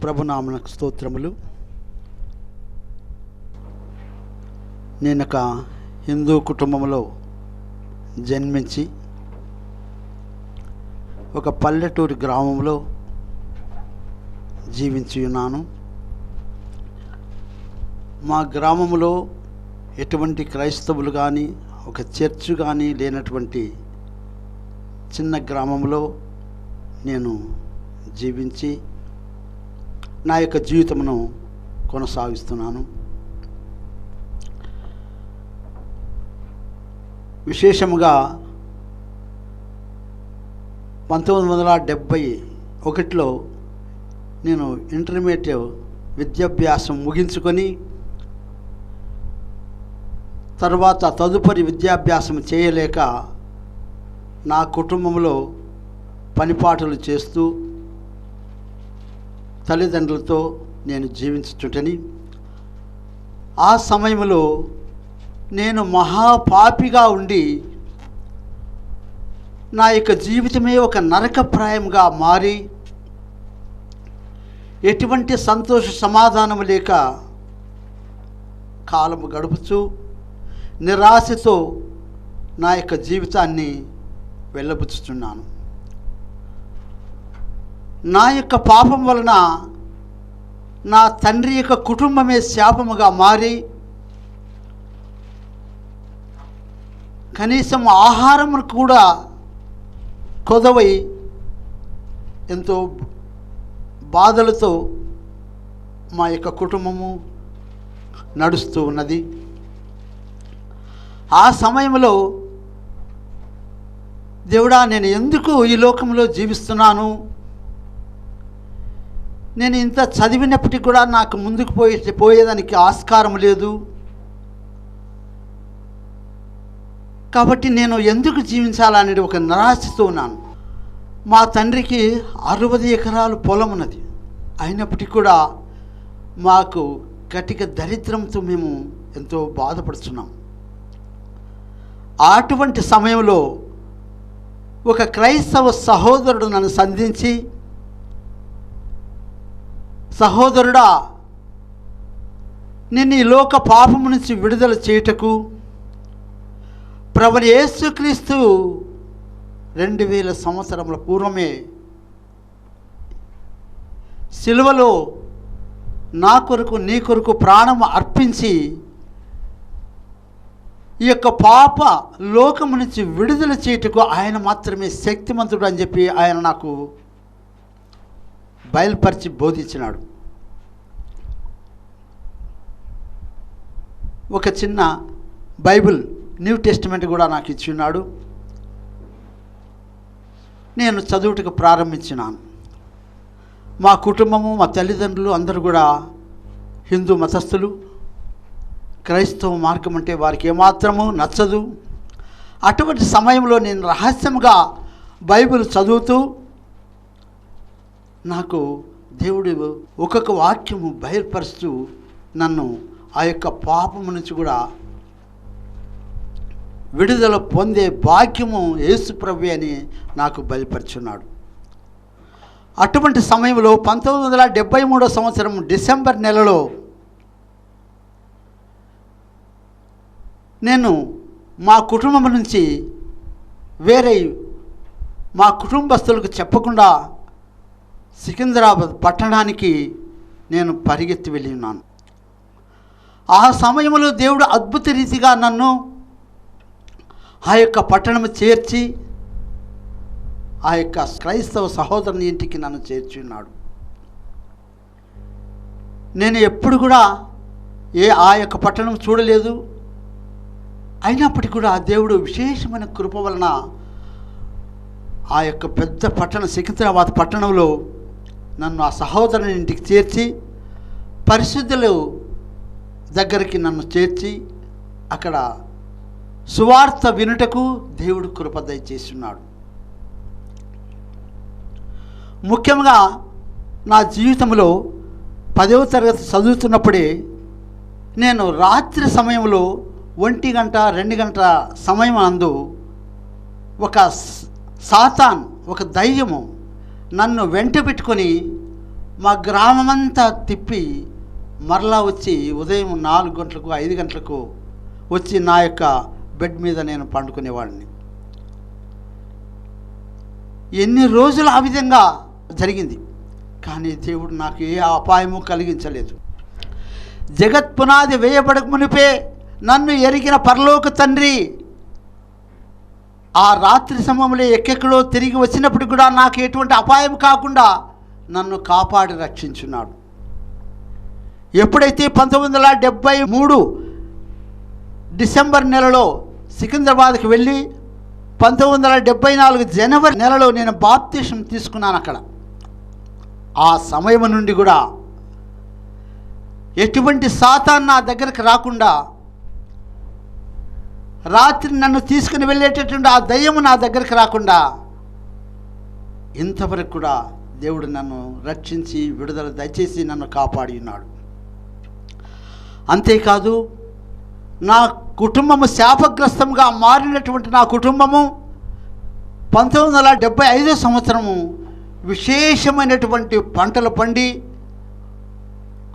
ప్రభునామనకు స్తోత్రములు. నేను ఒక హిందూ కుటుంబంలో జన్మించి ఒక పల్లెటూరు గ్రామంలో జీవించి ఉన్నాను. మా గ్రామంలో ఎటువంటి క్రైస్తవులు కానీ ఒక చర్చ్ కానీ లేనటువంటి చిన్న గ్రామంలో నేను జీవించి నా యొక్క జీవితమును కొనసాగిస్తున్నాను. విశేషముగా 1971లో నేను ఇంటర్మీడియట్ విద్యాభ్యాసం ముగించుకొని తర్వాత తదుపరి విద్యాభ్యాసం చేయలేక నా కుటుంబంలో పనిపాటలు చేస్తూ తల్లిదండ్రులతో నేను జీవించుచుంటని, ఆ సమయంలో నేను మహాపాపిగా ఉండి నా యొక్క జీవితమే ఒక నరకప్రాయంగా మారి ఎటువంటి సంతోష సమాధానం లేక కాలము గడుపుచూ నిరాశతో నా యొక్క జీవితాన్ని వెళ్ళబుచ్చుచున్నాను. నా యొక్క పాపం వలన నా తండ్రి యొక్క కుటుంబమే శాపముగా మారి కనీసం ఆహారం కూడా కొదవై ఎంతో బాధలతో మా యొక్క కుటుంబము నడుస్తూ ఉన్నది. ఆ సమయంలో దేవుడా, నేను ఎందుకు ఈ లోకంలో జీవిస్తున్నాను? నేను ఇంత చదివినప్పటికీ కూడా నాకు ముందుకు పోయేదానికి ఆస్కారం లేదు. కాబట్టి నేను ఎందుకు జీవించాలనేది ఒక నిరాశతో ఉన్నాను. మా తండ్రికి 60 ఎకరాలు పొలం ఉన్నది. అయినప్పటికీ కూడా మాకు కటిక దరిద్రంతో మేము ఎంతో బాధపడుతున్నాం. అటువంటి సమయంలో ఒక క్రైస్తవ సహోదరుడు నన్ను సంధించి, సహోదరుడా, నిన్ను ఈ లోక పాపము నుంచి విడుదల చేయుటకు ప్రభువైన యేసుక్రీస్తు 2000 సంవత్సరముల పూర్వమే సిలువలో నా కొరకు నీ కొరకు ప్రాణము అర్పించి ఈ యొక్క పాప లోకము నుంచి విడుదల చేయుటకు ఆయన మాత్రమే శక్తిమంతుడు అని చెప్పి ఆయన నాకు బయలుపరిచి బోధించినాడు. ఒక చిన్న బైబిల్ న్యూ టెస్టిమెంట్ కూడా నాకు ఇచ్చి ఉన్నాడు. నేను చదువుటకు ప్రారంభించినాను. మా కుటుంబము, మా తల్లిదండ్రులు అందరూ కూడా హిందూ మతస్థులు. క్రైస్తవ మార్గం అంటే వారికి ఏమాత్రము నచ్చదు. అటువంటి సమయంలో నేను రహస్యంగా బైబిల్ చదువుతూ నాకు దేవుడు ఒక్కొక్క వాక్యము బయలుపరుస్తూ నన్ను ఆ యొక్క పాపము నుంచి కూడా విడుదల పొందే భాగ్యము యేసు ప్రభువే అని నాకు బయలుపరుచున్నాడు. అటువంటి సమయంలో 1973 సంవత్సరం డిసెంబర్ నెలలో నేను మా కుటుంబం నుంచి వేరే మా కుటుంబస్తులకు చెప్పకుండా సికింద్రాబాద్ పట్టణానికి నేను పరిగెత్తి వెళ్ళి ఉన్నాను. ఆ సమయంలో దేవుడు అద్భుత రీతిగా నన్ను ఆ యొక్క పట్టణము చేర్చి ఆ యొక్క క్రైస్తవ సహోదరుని ఇంటికి నన్ను చేర్చి ఉన్నాడు. నేను ఎప్పుడు కూడా ఆ యొక్క పట్టణం చూడలేదు. అయినప్పటికీ కూడా దేవుడు విశేషమైన కృప వలన ఆ యొక్క పెద్ద పట్టణం సికింద్రాబాద్ పట్టణంలో నన్ను ఆ సహోదరుని ఇంటికి చేర్చి పరిశుద్ధులు దగ్గరికి నన్ను చేర్చి అక్కడ సువార్త వినుటకు దేవుడు కృప దయచేసి ఉన్నాడు. ముఖ్యంగా నా జీవితంలో 10వ తరగతి చదువుతున్నప్పుడే నేను రాత్రి సమయంలో 1 గంట 2 గంటల సమయం అందు ఒక సాతాన్, ఒక దయ్యము నన్ను వెంట పెట్టుకొని మా గ్రామమంతా తిప్పి మరలా వచ్చి ఉదయం 4 గంటలకు 5 గంటలకు వచ్చి నా యొక్క బెడ్ మీద నేను పండుకునేవాడిని. ఎన్ని రోజులు ఆ విధంగా జరిగింది. కానీ దేవుడు నాకు ఏ అపాయము కలిగించలేదు. జగత్ పునాది వేయబడక మునిపే నన్ను ఎరిగిన పరలోక తండ్రి ఆ రాత్రి సమయంలో ఎక్కడో తిరిగి వచ్చినప్పుడు కూడా నాకు ఎటువంటి అపాయం కాకుండా నన్ను కాపాడి రక్షించున్నాడు. ఎప్పుడైతే 1973 డిసెంబర్ నెలలో సికింద్రాబాద్కి వెళ్ళి 1974 జనవరి నెలలో నేను బాప్తిసం తీసుకున్నాను. అక్కడ ఆ సమయం నుండి కూడా ఎటువంటి సాతాను నా దగ్గరకు రాకుండా, రాత్రి నన్ను తీసుకుని వెళ్ళేటటువంటి ఆ దయ్యము నా దగ్గరికి రాకుండా ఇంతవరకు కూడా దేవుడు నన్ను రక్షించి విడుదల దయచేసి నన్ను కాపాడి ఉన్నాడు. అంతేకాదు, నా కుటుంబము శాపగ్రస్తంగా మారినటువంటి నా కుటుంబము 1975 సంవత్సరము విశేషమైనటువంటి పంటలు పండి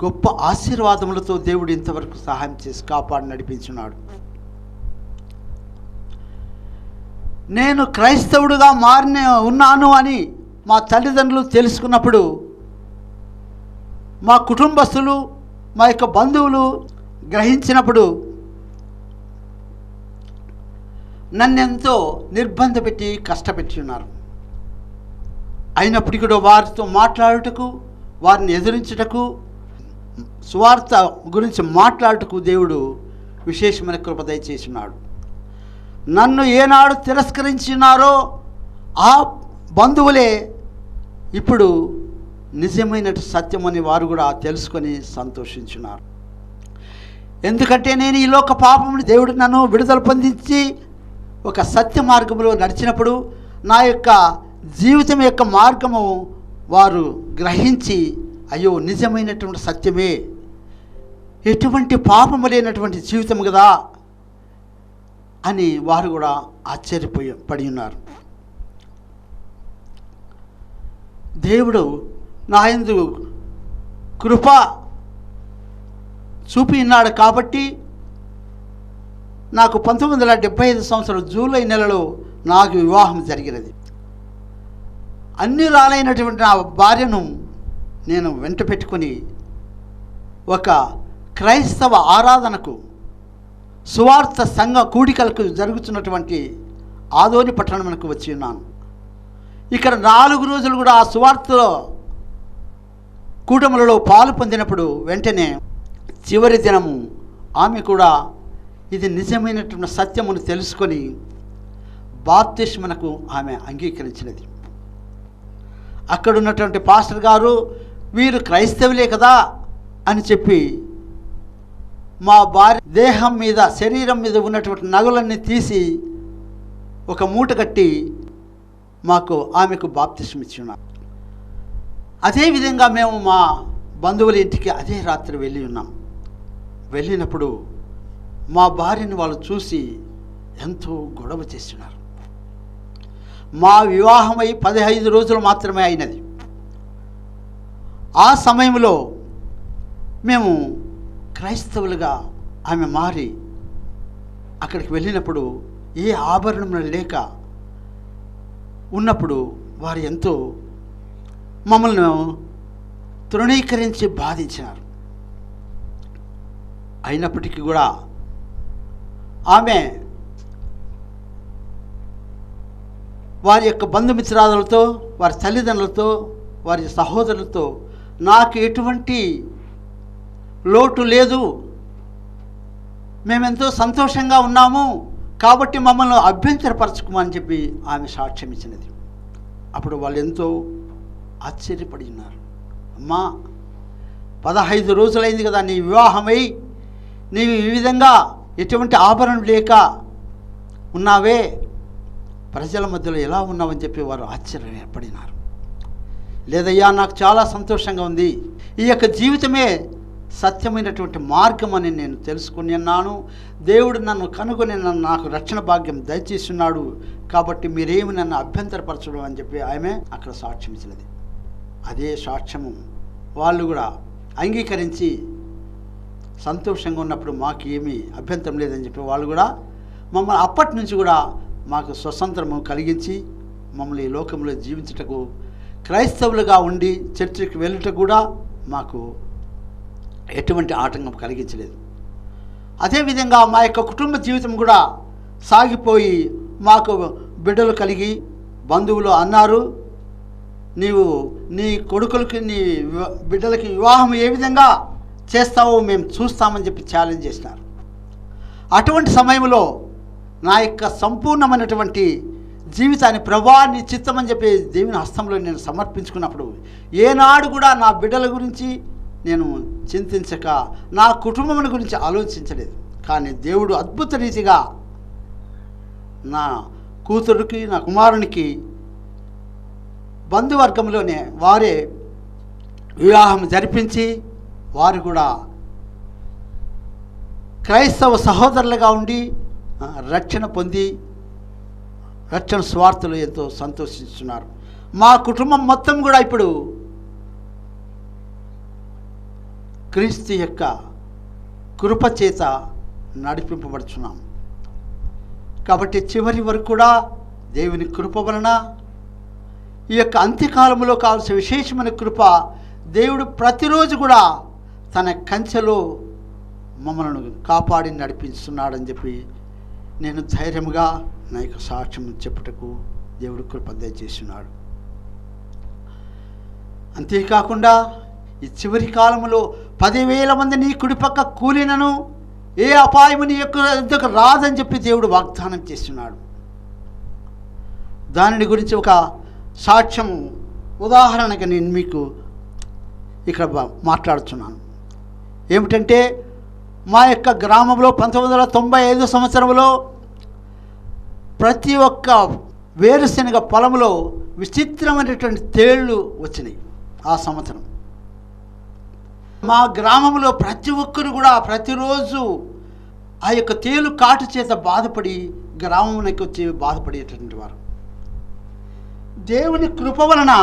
గొప్ప ఆశీర్వాదములతో దేవుడు ఇంతవరకు సహాయం చేసి కాపాడి నడిపించున్నాడు. నేను క్రైస్తవుడిగా ఉన్నాను అని మా తల్లిదండ్రులు తెలుసుకున్నప్పుడు, మా కుటుంబస్తులు, మా యొక్క బంధువులు గ్రహించినప్పుడు నన్నెంతో నిర్బంధ పెట్టి కష్టపెట్టి ఉన్నారు. అయినప్పటికీ కూడా వారితో మాట్లాడుటకు, వారిని ఎదిరించుటకు, సువార్త గురించి మాట్లాడుటకు దేవుడు విశేషమైన కృప దయచేసినాడు. నన్ను ఏనాడు తిరస్కరించినారో ఆ బంధువులే ఇప్పుడు నిజమైన సత్యమని వారు కూడా తెలుసుకొని సంతోషించున్నారు. ఎందుకంటే నేను ఈ లోక పాపముని దేవుడు నన్ను విడుదల పొందించి ఒక సత్య మార్గంలో నడిచినప్పుడు నా యొక్క జీవితం యొక్క మార్గము వారు గ్రహించి, అయ్యో నిజమైనటువంటి సత్యమే, ఎటువంటి పాపము లేనటువంటి జీవితం కదా అని వారు కూడా పడి ఉన్నారు. దేవుడు నా యందు కృప చూపి ఉన్నాడు కాబట్టి నాకు 1975 సంవత్సరం జూలై నెలలో నాకు వివాహం జరిగినది. అన్ని రాలైనటువంటి నా భార్యను నేను వెంట పెట్టుకొని ఒక క్రైస్తవ ఆరాధనకు, సువార్త సంఘ కూడికలకు జరుగుతున్నటువంటి ఆదోని పట్టణంకు వచ్చి ఉన్నాను. ఇక్కడ 4 రోజులు కూడా ఆ సువార్తలో కూటములలో పాలు పొందినప్పుడు వెంటనే చివరి దినము ఆమె కూడా ఇది నిజమైనటువంటి సత్యమును తెలుసుకొని బాప్తిస్మనకు ఆమె అంగీకరించినది. అక్కడ ఉన్నటువంటి పాస్టర్ గారు, వీరు క్రైస్తవులే కదా అని చెప్పి మా భార్య దేహం మీద, శరీరం మీద ఉన్నటువంటి నగలన్నీ తీసి ఒక మూట కట్టి ఆమెకు బాప్తిస్మ ఇచ్చున్నాం. అదేవిధంగా మేము మా బంధువుల ఇంటికి అదే రాత్రి వెళ్ళి ఉన్నాం. వెళ్ళినప్పుడు మా భార్యను వాళ్ళు చూసి ఎంతో గొడవ చేస్తున్నారు. మా వివాహమై 15 రోజులు మాత్రమే అయినది. ఆ సమయంలో మేము క్రైస్తవులుగా ఆమె మారి అక్కడికి వెళ్ళినప్పుడు ఏ ఆభరణం లేక ఉన్నప్పుడు వారు ఎంతో మమ్మల్ని తృణీకరించి బాధించినారు. అయినప్పటికీ కూడా ఆమె వారి యొక్క బంధుమిత్రాదులతో, వారి తల్లిదండ్రులతో, వారి సహోదరులతో నాకు ఎటువంటి లోటు లేదు, మేమెంతో సంతోషంగా ఉన్నాము కాబట్టి మమ్మల్ని అభ్యంతరపరచుకోమని చెప్పి ఆమె సాక్ష్యం ఇచ్చినది. అప్పుడు వాళ్ళు ఎంతో ఆశ్చర్యపడి ఉన్నారు. అమ్మా, 15 రోజులైంది కదా నీ వివాహమై, నీవు ఈ విధంగా ఎటువంటి ఆభరణం లేక ఉన్నావే, ప్రజల మధ్యలో ఎలా ఉన్నావని చెప్పి వారు ఆశ్చర్యపడినారు. లేదయ్యా, నాకు చాలా సంతోషంగా ఉంది, ఈ యొక్క జీవితమే సత్యమైనటువంటి మార్గం అని నేను తెలుసుకుని ఉన్నాను. దేవుడు నన్ను కనుగొని నాకు రక్షణ భాగ్యం దయచేస్తున్నాడు కాబట్టి మీరేమి నన్ను అభ్యంతరపరచడం అని చెప్పి ఆమె అక్కడ సాక్ష్యం ఇచ్చినది. అదే సాక్ష్యము వాళ్ళు కూడా అంగీకరించి సంతోషంగా ఉన్నప్పుడు మాకు ఏమీ అభ్యంతరం లేదని చెప్పి వాళ్ళు కూడా మమ్మల్ని అప్పటి నుంచి కూడా మాకు స్వతంత్రము కలిగించి మమ్మల్ని ఈ లోకంలో జీవించుటకు, క్రైస్తవులుగా ఉండి చర్చికి వెళ్ళుటకు కూడా మాకు ఎటువంటి ఆటంకం కలిగించలేదు. అదేవిధంగా మా యొక్క కుటుంబ జీవితం కూడా సాగిపోయి మాకు బిడ్డలు కలిగి బంధువులు అన్నారు, నీవు నీ కొడుకులకి నీ బిడ్డలకి వివాహం ఏ విధంగా చేస్తావో మేము చూస్తామని చెప్పి ఛాలెంజ్ చేసినారు. అటువంటి సమయంలో నా యొక్క సంపూర్ణమైనటువంటి జీవితాన్ని ప్రభా నీ చిత్తమని చెప్పి దేవుని హస్తంలో నేను సమర్పించుకున్నప్పుడు ఏనాడు కూడా నా బిడ్డల గురించి నేను చింతించక నా కుటుంబం గురించి ఆలోచించలేదు. కానీ దేవుడు అద్భుత రీతిగా నా కూతురికి నా కుమారునికి బంధువర్గంలోనే వారే వివాహం జరిపించి వారు కూడా క్రైస్తవ సహోదరులుగా ఉండి రక్షణ పొంది రక్షణ స్వార్థులు ఎంతో సంతోషిస్తున్నారు. మా కుటుంబం మొత్తం కూడా ఇప్పుడు క్రీస్తు యొక్క కృప చేత నడిపింపబడుచున్నాం. కాబట్టి చివరి వరకు కూడా దేవుని కృప వలన ఈ యొక్క అంత్యకాలంలో కావాల్సిన విశేషమైన కృప దేవుడు ప్రతిరోజు కూడా తన కంచెలో మమ్మల్ని కాపాడి నడిపిస్తున్నాడని చెప్పి నేను ధైర్యంగా నా యొక్క సాక్ష్యం చెప్పుటకు దేవుడు కృప దయచేస్తున్నాడు. అంతేకాకుండా ఈ చివరి కాలంలో 10,000 మంది నీ కుడిపక్క కూలినను ఏ అపాయము నీ యొక్క రాదని చెప్పి దేవుడు వాగ్దానం చేస్తున్నాడు. దానిని గురించి ఒక సాక్ష్యం ఉదాహరణగా నేను మీకు ఇక్కడ మాట్లాడుతున్నాను. ఏమిటంటే మా యొక్క గ్రామంలో 1995 సంవత్సరంలో ప్రతి ఒక్క వేరుశనగ పొలంలో విచిత్రమైనటువంటి తేళ్ళు వచ్చినాయి. ఆ సంవత్సరం మా గ్రామంలో ప్రతి ఒక్కరు కూడా ప్రతిరోజు ఆ యొక్క తేలు కాటు చేత బాధపడి గ్రామంలోకి వచ్చి బాధపడేటటువంటి వారు. దేవుని కృప వలన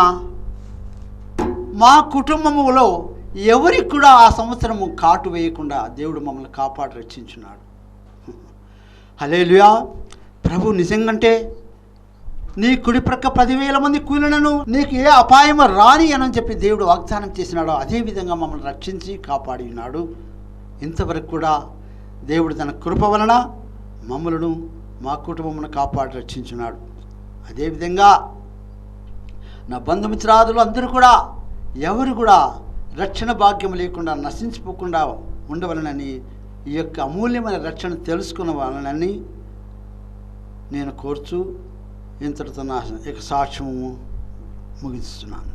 మా కుటుంబములో ఎవరికి కూడా ఆ సంవత్సరము కాటు వేయకుండా దేవుడు మమ్మల్ని కాపాడి రక్షించున్నాడు. హల్లెలూయా. ప్రభు నిజంగంటే నీ కుడి ప్రక్క 10,000 మంది కూలినను నీకు ఏ అపాయము రాని అని చెప్పి దేవుడు వాగ్దానం చేసినాడో అదేవిధంగా మమ్మల్ని రక్షించి కాపాడి ఉన్నాడు. ఇంతవరకు కూడా దేవుడు తన కృప వలన మమ్మలను మా కుటుంబమును కాపాడి రక్షించున్నాడు. అదేవిధంగా నా బంధుమిత్రాదులు అందరూ కూడా ఎవరు కూడా రక్షణ భాగ్యం లేకుండా నశించిపోకుండా ఉండవలనని ఈ యొక్క అమూల్యమైన రక్షణ తెలుసుకున్న వలనని నేను కోరుచు ఇంతటితో నా యొక్క సాక్ష్యము ముగిస్తున్నాను.